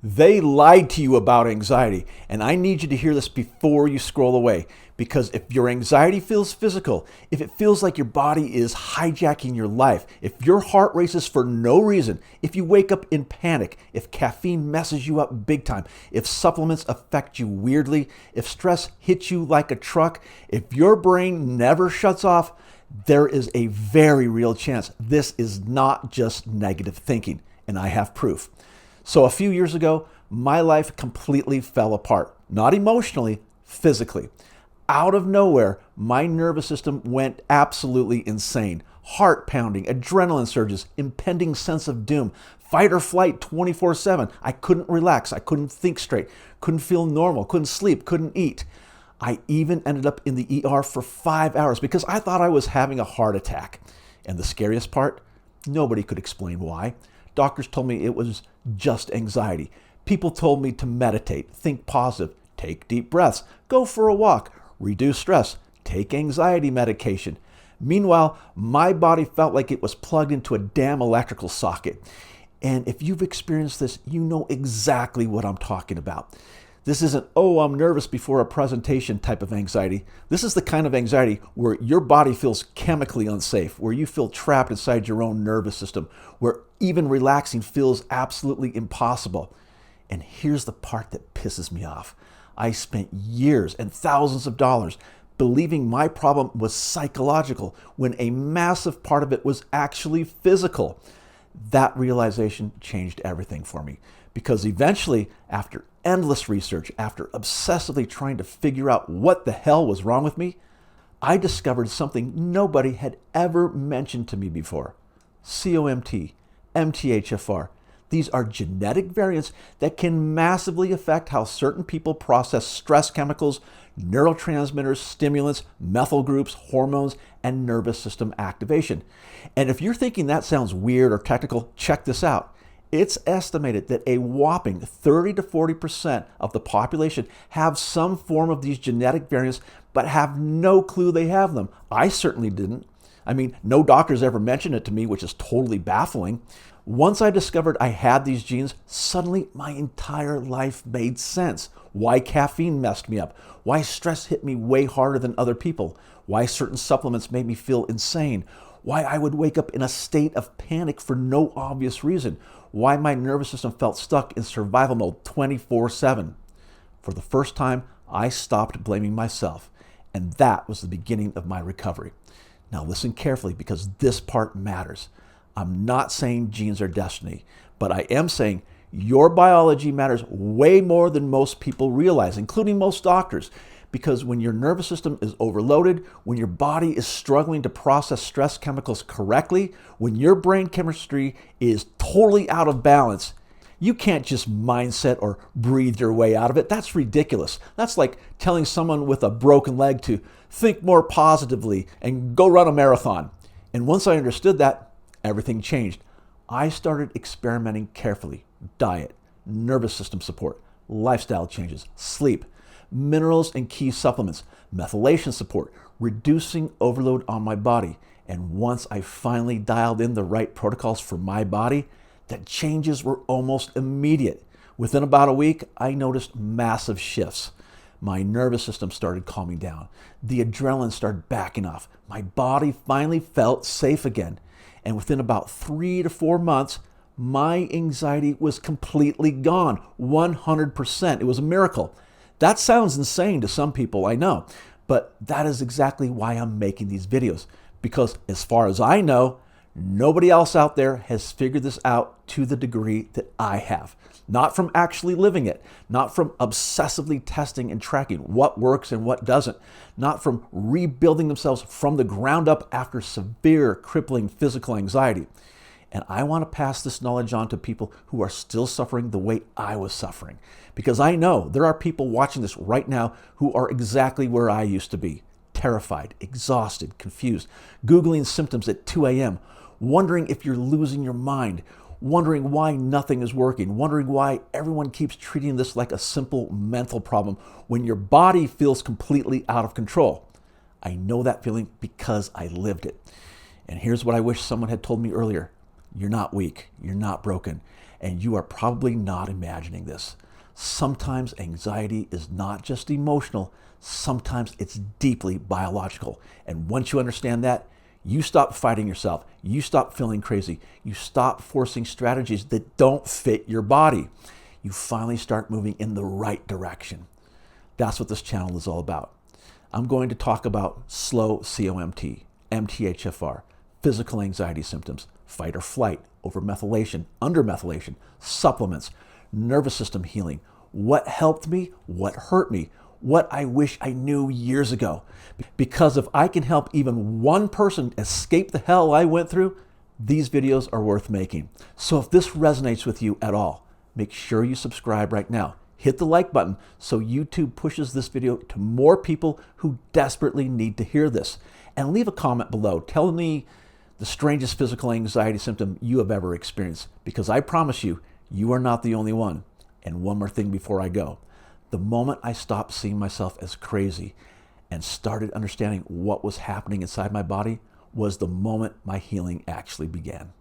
They lied to you about anxiety, and I need you to hear this before you scroll away. Because if your anxiety feels physical, if it feels like your body is hijacking your life, if your heart races for no reason, if you wake up in panic, if caffeine messes you up big time, if supplements affect you weirdly, if stress hits you like a truck, if your brain never shuts off, there is a very real chance this is not just negative thinking, and I have proof. So a few years ago, my life completely fell apart. Not emotionally, physically. Out of nowhere, my nervous system went absolutely insane. Heart pounding, adrenaline surges, impending sense of doom, fight or flight 24/7. I couldn't relax, I couldn't think straight, couldn't feel normal, couldn't sleep, couldn't eat. I even ended up in the ER for 5 hours because I thought I was having a heart attack. And the scariest part, nobody could explain why. Doctors told me it was just anxiety. People told me to meditate, think positive, take deep breaths, go for a walk, reduce stress, take anxiety medication. Meanwhile, my body felt like it was plugged into a damn electrical socket. And if you've experienced this, you know exactly what I'm talking about. This isn't, oh, I'm nervous before a presentation type of anxiety. This is the kind of anxiety where your body feels chemically unsafe, where you feel trapped inside your own nervous system, where even relaxing feels absolutely impossible. And here's the part that pisses me off. I spent years and thousands of dollars believing my problem was psychological when a massive part of it was actually physical. That realization changed everything for me because eventually, after endless research, after obsessively trying to figure out what the hell was wrong with me, I discovered something nobody had ever mentioned to me before. COMT, MTHFR. These are genetic variants that can massively affect how certain people process stress chemicals, neurotransmitters, stimulants, methyl groups, hormones, and nervous system activation. And if you're thinking that sounds weird or technical, check this out. It's estimated that a whopping 30 to 40% of the population have some form of these genetic variants, but have no clue they have them. I certainly didn't. I mean, no doctors ever mentioned it to me, which is totally baffling. Once I discovered I had these genes, suddenly my entire life made sense. Why caffeine messed me up, why stress hit me way harder than other people, why certain supplements made me feel insane, why I would wake up in a state of panic for no obvious reason, why my nervous system felt stuck in survival mode 24/7. For the first time, I stopped blaming myself, and that was the beginning of my recovery. Now listen carefully because this part matters. I'm not saying genes are destiny, but I am saying your biology matters way more than most people realize, including most doctors. Because when your nervous system is overloaded, when your body is struggling to process stress chemicals correctly, when your brain chemistry is totally out of balance, you can't just mindset or breathe your way out of it. That's ridiculous. That's like telling someone with a broken leg to think more positively and go run a marathon. And once I understood that, everything changed. I started experimenting carefully. Diet, nervous system support, lifestyle changes, sleep, minerals and key supplements, methylation support, reducing overload on my body. And once I finally dialed in the right protocols for my body, the changes were almost immediate. Within about a week, I noticed massive shifts. My nervous system started calming down. The adrenaline started backing off. My body finally felt safe again. And within about 3 to 4 months, my anxiety was completely gone, 100%. It was a miracle. That sounds insane to some people, I know, but that is exactly why I'm making these videos. Because as far as I know, nobody else out there has figured this out to the degree that I have. Not from actually living it, not from obsessively testing and tracking what works and what doesn't, not from rebuilding themselves from the ground up after severe, crippling physical anxiety. And I want to pass this knowledge on to people who are still suffering the way I was suffering. Because I know there are people watching this right now who are exactly where I used to be. Terrified, exhausted, confused, Googling symptoms at 2 a.m., wondering if you're losing your mind, wondering why nothing is working, wondering why everyone keeps treating this like a simple mental problem when your body feels completely out of control. I know that feeling because I lived it. And here's what I wish someone had told me earlier. You're not weak. You're not broken. And you are probably not imagining this. Sometimes anxiety is not just emotional, sometimes it's deeply biological. And once you understand that, you stop fighting yourself. You stop feeling crazy. You stop forcing strategies that don't fit your body. You finally start moving in the right direction. That's what this channel is all about. I'm going to talk about slow COMT, MTHFR, physical anxiety symptoms, fight or flight, overmethylation, undermethylation, supplements, nervous system healing, what helped me, what hurt me, what I wish I knew years ago. Because if I can help even one person escape the hell I went through, these videos are worth making. So if this resonates with you at all, make sure you subscribe right now. Hit the like button so YouTube pushes this video to more people who desperately need to hear this. And leave a comment below telling me the strangest physical anxiety symptom you have ever experienced, because I promise you, you are not the only one. And one more thing before I go. The moment I stopped seeing myself as crazy and started understanding what was happening inside my body was the moment my healing actually began.